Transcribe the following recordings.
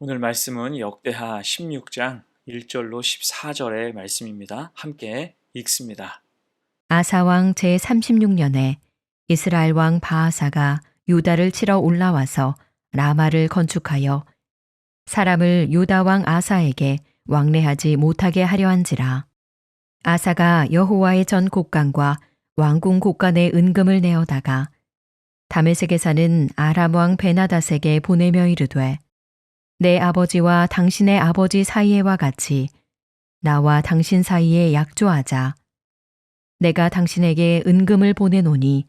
오늘 말씀은 역대하 16장 1절로 14절의 말씀입니다. 함께 읽습니다. 아사 왕 제36년에 이스라엘 왕 바하사가 유다를 치러 올라와서 라마를 건축하여 사람을 유다 왕 아사에게 왕래하지 못하게 하려 한지라. 아사가 여호와의 전 곡간과 왕궁 곡간에 은금을 내어다가 다메섹에 사는 아람 왕 베나닷에게 보내며 이르되 내 아버지와 당신의 아버지 사이에와 같이 나와 당신 사이에 약조하자. 내가 당신에게 은금을 보내노니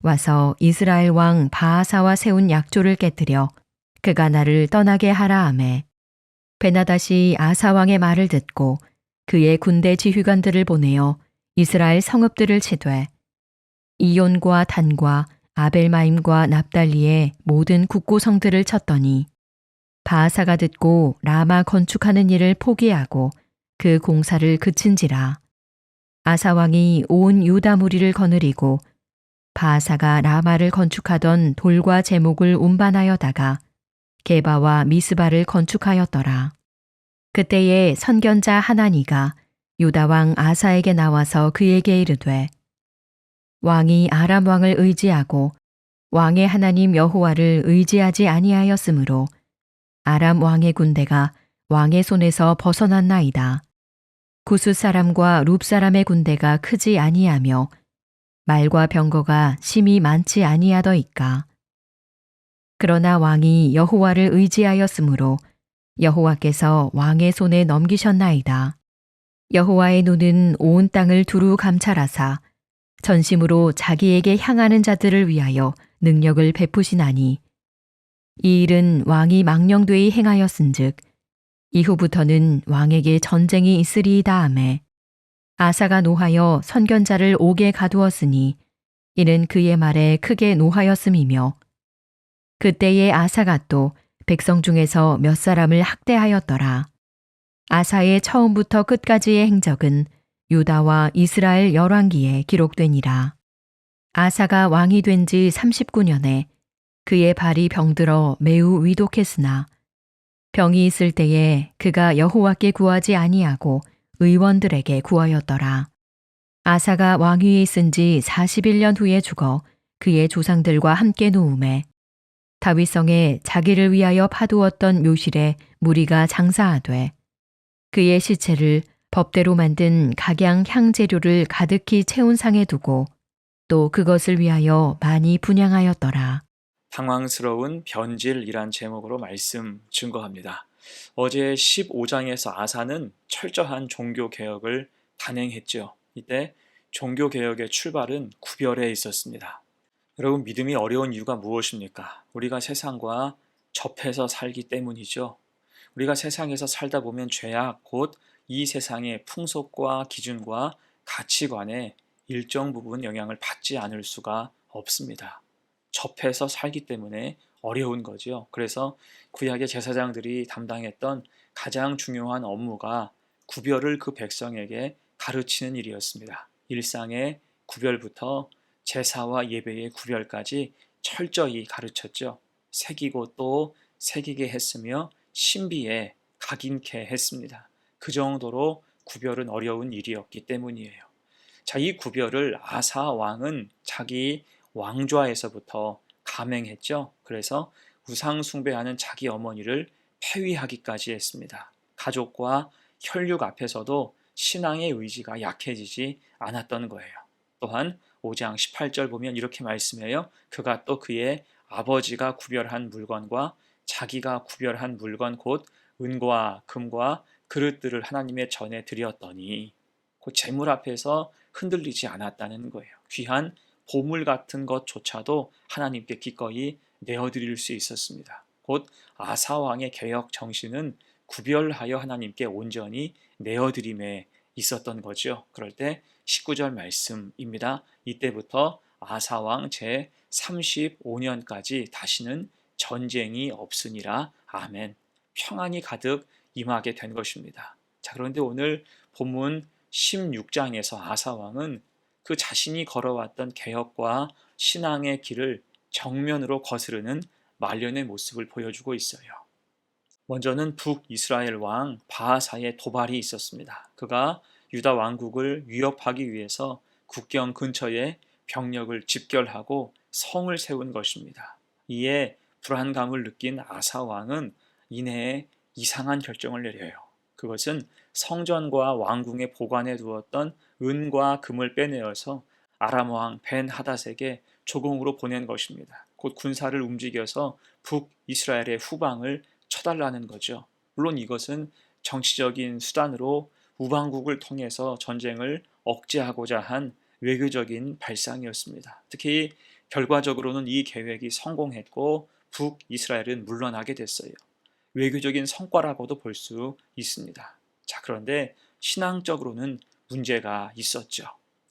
와서 이스라엘 왕 바하사와 세운 약조를 깨뜨려 그가 나를 떠나게 하라 하매 베나닷이 아사 왕의 말을 듣고 그의 군대 지휘관들을 보내어 이스라엘 성읍들을 치되 이온과 단과 아벨마임과 납달리의 모든 국고성들을 쳤더니 바하사가 듣고 라마 건축하는 일을 포기하고 그 공사를 그친지라. 아사 왕이 온 유다 무리를 거느리고 바하사가 라마를 건축하던 돌과 제목을 운반하여다가 게바와 미스바를 건축하였더라. 그때에 선견자 하나니가 유다 왕 아사에게 나와서 그에게 이르되 왕이 아람 왕을 의지하고 왕의 하나님 여호와를 의지하지 아니하였으므로 아람 왕의 군대가 왕의 손에서 벗어났나이다. 구스 사람과 룹 사람의 군대가 크지 아니하며 말과 병거가 심히 많지 아니하더이까. 그러나 왕이 여호와를 의지하였으므로 여호와께서 왕의 손에 넘기셨나이다. 여호와의 눈은 온 땅을 두루 감찰하사 전심으로 자기에게 향하는 자들을 위하여 능력을 베푸시나니 이 일은 왕이 망령되이 행하였은즉 이후부터는 왕에게 전쟁이 있으리이다 하매 아사가 노하여 선견자를 옥에 가두었으니 이는 그의 말에 크게 노하였음이며 그때에 아사가 또 백성 중에서 몇 사람을 학대하였더라. 아사의 처음부터 끝까지의 행적은 유다와 이스라엘 열왕기에 기록되니라. 아사가 왕이 된 지 39년에 그의 발이 병들어 매우 위독했으나 병이 있을 때에 그가 여호와께 구하지 아니하고 의원들에게 구하였더라. 아사가 왕위에 있은 지 41년 후에 죽어 그의 조상들과 함께 누움에 다윗성에 자기를 위하여 파두었던 묘실에 무리가 장사하되 그의 시체를 법대로 만든 각양 향재료를 가득히 채운 상에 두고 또 그것을 위하여 많이 분향하였더라. 당황스러운 변질이란 제목으로 말씀 증거합니다. 어제 15장에서 아사는 철저한 종교개혁을 단행했죠. 이때 종교개혁의 출발은 구별에 있었습니다. 여러분, 믿음이 어려운 이유가 무엇입니까? 우리가 세상과 접해서 살기 때문이죠. 우리가 세상에서 살다 보면 죄악, 곧 이 세상의 풍속과 기준과 가치관에 일정 부분 영향을 받지 않을 수가 없습니다. 접해서 살기 때문에 어려운 거죠. 그래서 구약의 제사장들이 담당했던 가장 중요한 업무가 구별을 그 백성에게 가르치는 일이었습니다. 일상의 구별부터 제사와 예배의 구별까지 철저히 가르쳤죠. 새기고 또 새기게 했으며 신비에 각인케 했습니다. 그 정도로 구별은 어려운 일이었기 때문이에요. 자, 이 구별을 아사 왕은 자기 왕좌에서부터 감행했죠. 그래서 우상 숭배하는 자기 어머니를 폐위하기까지 했습니다. 가족과 혈육 앞에서도 신앙의 의지가 약해지지 않았던 거예요. 또한 5장 18절 보면 이렇게 말씀해요. 그가 또 그의 아버지가 구별한 물건과 자기가 구별한 물건 곧 은과 금과 그릇들을 하나님의 전에 드렸더니 그 재물 앞에서 흔들리지 않았다는 거예요. 귀한 보물 같은 것조차도 하나님께 기꺼이 내어드릴 수 있었습니다. 곧 아사 왕의 개혁 정신은 구별하여 하나님께 온전히 내어드림에 있었던 거죠. 그럴 때 19절 말씀입니다. 이때부터 아사 왕 제 35년까지 다시는 전쟁이 없으니라. 아멘. 평안이 가득 임하게 된 것입니다. 자, 그런데 오늘 본문 16장에서 아사 왕은 그 자신이 걸어왔던 개혁과 신앙의 길을 정면으로 거스르는 말년의 모습을 보여주고 있어요. 먼저는 북이스라엘 왕 바하사의 도발이 있었습니다. 그가 유다 왕국을 위협하기 위해서 국경 근처에 병력을 집결하고 성을 세운 것입니다. 이에 불안감을 느낀 아사 왕은 이내에 이상한 결정을 내려요. 그것은 성전과 왕궁에 보관해 두었던 은과 금을 빼내어서 아람 왕 벤 하닷에게 조공으로 보낸 것입니다. 곧 군사를 움직여서 북이스라엘의 후방을 쳐달라는 거죠. 물론 이것은 정치적인 수단으로 우방국을 통해서 전쟁을 억제하고자 한 외교적인 발상이었습니다. 특히 결과적으로는 이 계획이 성공했고 북이스라엘은 물러나게 됐어요. 외교적인 성과라고도 볼 수 있습니다. 자, 그런데 신앙적으로는 문제가 있었죠.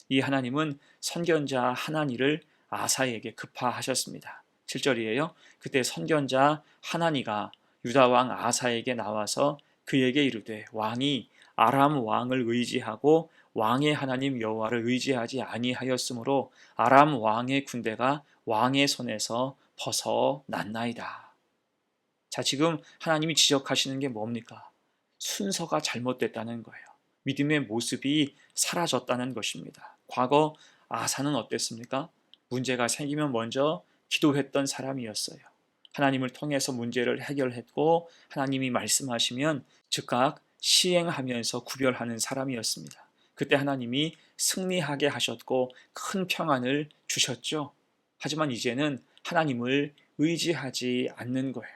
이 하나님은 선견자 하나니를 아사에게 급파하셨습니다. 7절이에요. 그때 선견자 하나니가 유다 왕 아사에게 나와서 그에게 이르되 왕이 아람 왕을 의지하고 왕의 하나님 여호와를 의지하지 아니하였으므로 아람 왕의 군대가 왕의 손에서 벗어났나이다. 자, 지금 하나님이 지적하시는 게 뭡니까? 순서가 잘못됐다는 거예요. 믿음의 모습이 사라졌다는 것입니다. 과거 아사는 어땠습니까? 문제가 생기면 먼저 기도했던 사람이었어요. 하나님을 통해서 문제를 해결했고 하나님이 말씀하시면 즉각 시행하면서 구별하는 사람이었습니다. 그때 하나님이 승리하게 하셨고 큰 평안을 주셨죠. 하지만 이제는 하나님을 의지하지 않는 거예요.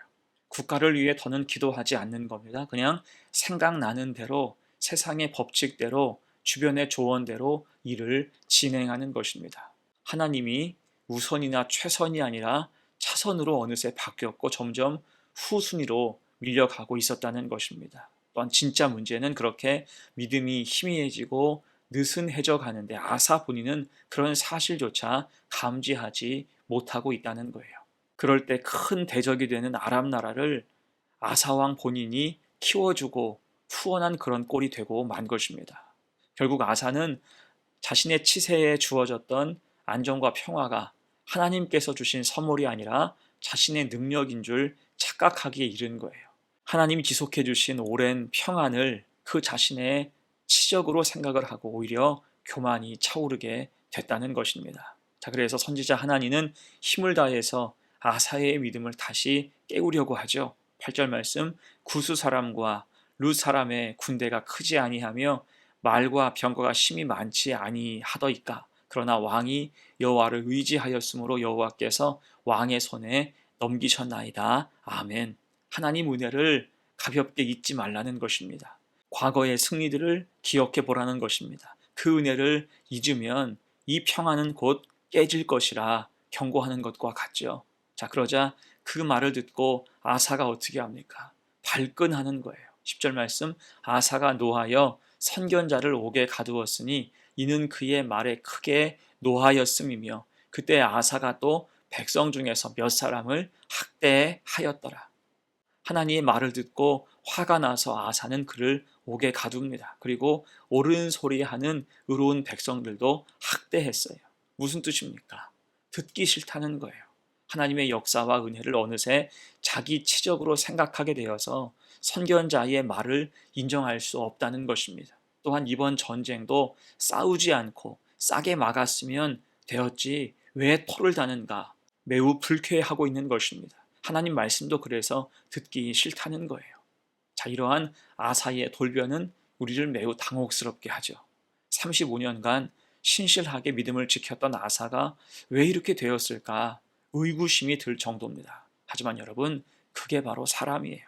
국가를 위해 더는 기도하지 않는 겁니다. 그냥 생각나는 대로 세상의 법칙대로 주변의 조언대로 일을 진행하는 것입니다. 하나님이 우선이나 최선이 아니라 차선으로 어느새 바뀌었고 점점 후순위로 밀려가고 있었다는 것입니다. 또한 진짜 문제는 그렇게 믿음이 희미해지고 느슨해져 가는데 아사 본인은 그런 사실조차 감지하지 못하고 있다는 거예요. 그럴 때 큰 대적이 되는 아람 나라를 아사왕 본인이 키워주고 후원한 그런 꼴이 되고 만 것입니다. 결국 아사는 자신의 치세에 주어졌던 안정과 평화가 하나님께서 주신 선물이 아니라 자신의 능력인 줄 착각하기에 이른 거예요. 하나님이 지속해 주신 오랜 평안을 그 자신의 치적으로 생각을 하고 오히려 교만이 차오르게 됐다는 것입니다. 자, 그래서 선지자 하나니는 힘을 다해서 아사의 믿음을 다시 깨우려고 하죠. 8절 말씀, 구스 사람과 룻 사람의 군대가 크지 아니하며 말과 병거가 심히 많지 아니하더이까. 그러나 왕이 여호와를 의지하였으므로 여호와께서 왕의 손에 넘기셨나이다. 아멘. 하나님 은혜를 가볍게 잊지 말라는 것입니다. 과거의 승리들을 기억해 보라는 것입니다. 그 은혜를 잊으면 이 평안은 곧 깨질 것이라 경고하는 것과 같죠. 자, 그러자 그 말을 듣고 아사가 어떻게 합니까? 발끈하는 거예요. 10절 말씀, 아사가 노하여 선견자를 옥에 가두었으니 이는 그의 말에 크게 노하였음이며 그때 아사가 또 백성 중에서 몇 사람을 학대하였더라. 하나님의 말을 듣고 화가 나서 아사는 그를 옥에 가둡니다. 그리고 옳은 소리 하는 의로운 백성들도 학대했어요. 무슨 뜻입니까? 듣기 싫다는 거예요. 하나님의 역사와 은혜를 어느새 자기 치적으로 생각하게 되어서 선견자의 말을 인정할 수 없다는 것입니다. 또한 이번 전쟁도 싸우지 않고 싸게 막았으면 되었지 왜 토를 다는가 매우 불쾌해하고 있는 것입니다. 하나님 말씀도 그래서 듣기 싫다는 거예요. 자, 이러한 아사의 돌변은 우리를 매우 당혹스럽게 하죠. 35년간 신실하게 믿음을 지켰던 아사가 왜 이렇게 되었을까 의구심이 들 정도입니다. 하지만 여러분, 그게 바로 사람이에요.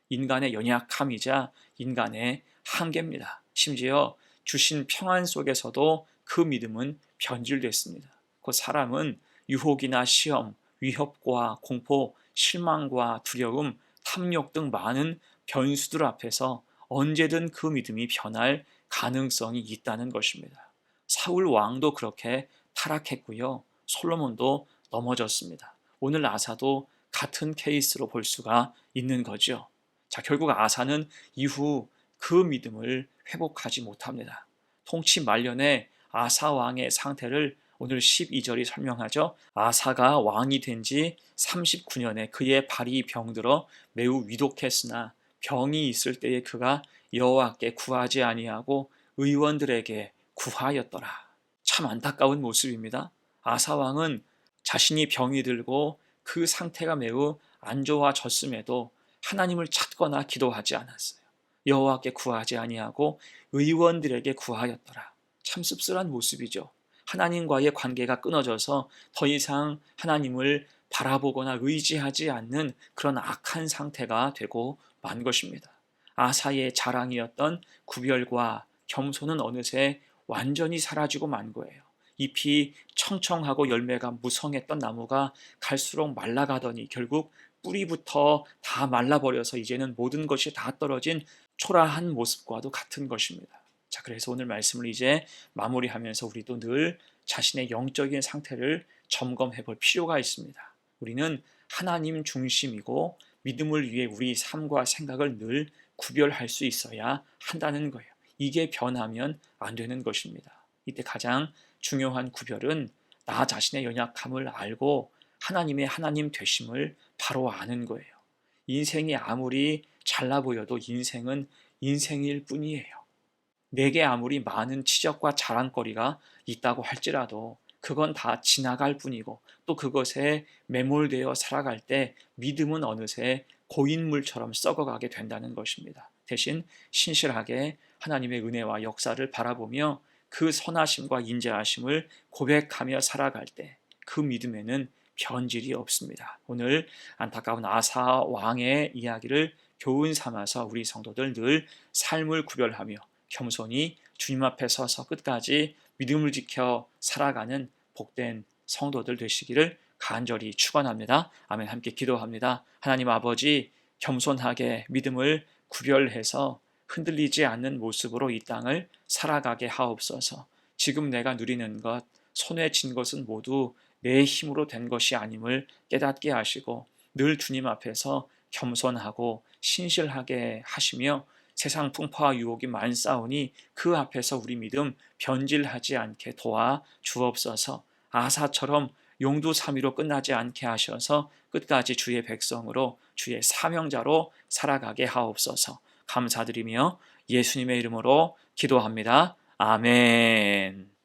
인간의 연약함이자 인간의 한계입니다. 심지어 주신 평안 속에서도 그 믿음은 변질됐습니다. 그 사람은 유혹이나 시험, 위협과 공포, 실망과 두려움, 탐욕 등 많은 변수들 앞에서 언제든 그 믿음이 변할 가능성이 있다는 것입니다. 사울 왕도 그렇게 타락했고요. 솔로몬도 넘어졌습니다. 오늘 아사도 같은 케이스로 볼 수가 있는 거죠. 자, 결국 아사는 이후 그 믿음을 회복하지 못합니다. 통치 말년에 아사 왕의 상태를 오늘 12절이 설명하죠. 아사가 왕이 된 지 39년에 그의 발이 병들어 매우 위독했으나 병이 있을 때에 그가 여호와께 구하지 아니하고 의원들에게 구하였더라. 참 안타까운 모습입니다. 아사 왕은 자신이 병이 들고 그 상태가 매우 안 좋아졌음에도 하나님을 찾거나 기도하지 않았어요. 여호와께 구하지 아니하고 의원들에게 구하였더라. 참 씁쓸한 모습이죠. 하나님과의 관계가 끊어져서 더 이상 하나님을 바라보거나 의지하지 않는 그런 악한 상태가 되고 만 것입니다. 아사의 자랑이었던 구별과 겸손은 어느새 완전히 사라지고 만 거예요. 잎이 청청하고 열매가 무성했던 나무가 갈수록 말라가더니 결국 뿌리부터 다 말라버려서 이제는 모든 것이 다 떨어진 초라한 모습과도 같은 것입니다. 자, 그래서 오늘 말씀을 이제 마무리하면서 우리도 늘 자신의 영적인 상태를 점검해 볼 필요가 있습니다. 우리는 하나님 중심이고 믿음을 위해 우리 삶과 생각을 늘 구별할 수 있어야 한다는 거예요. 이게 변하면 안 되는 것입니다. 이때 가장 중요한 구별은 나 자신의 연약함을 알고 하나님의 하나님 되심을 바로 아는 거예요. 인생이 아무리 잘나 보여도 인생은 인생일 뿐이에요. 내게 아무리 많은 치적과 자랑거리가 있다고 할지라도 그건 다 지나갈 뿐이고 또 그것에 매몰되어 살아갈 때 믿음은 어느새 고인물처럼 썩어가게 된다는 것입니다. 대신 신실하게 하나님의 은혜와 역사를 바라보며 그 선하심과 인자하심을 고백하며 살아갈 때 그 믿음에는 변질이 없습니다. 오늘 안타까운 아사 왕의 이야기를 교훈 삼아서 우리 성도들 늘 삶을 구별하며 겸손히 주님 앞에 서서 끝까지 믿음을 지켜 살아가는 복된 성도들 되시기를 간절히 축원합니다. 아멘. 함께 기도합니다. 하나님 아버지, 겸손하게 믿음을 구별해서 흔들리지 않는 모습으로 이 땅을 살아가게 하옵소서. 지금 내가 누리는 것, 손에 쥔 것은 모두 내 힘으로 된 것이 아님을 깨닫게 하시고 늘 주님 앞에서 겸손하고 신실하게 하시며 세상 풍파와 유혹이 많사오니 그 앞에서 우리 믿음 변질하지 않게 도와 주옵소서. 아사처럼 용두사미로 끝나지 않게 하셔서 끝까지 주의 백성으로 주의 사명자로 살아가게 하옵소서. 감사드리며 예수님의 이름으로 기도합니다. 아멘.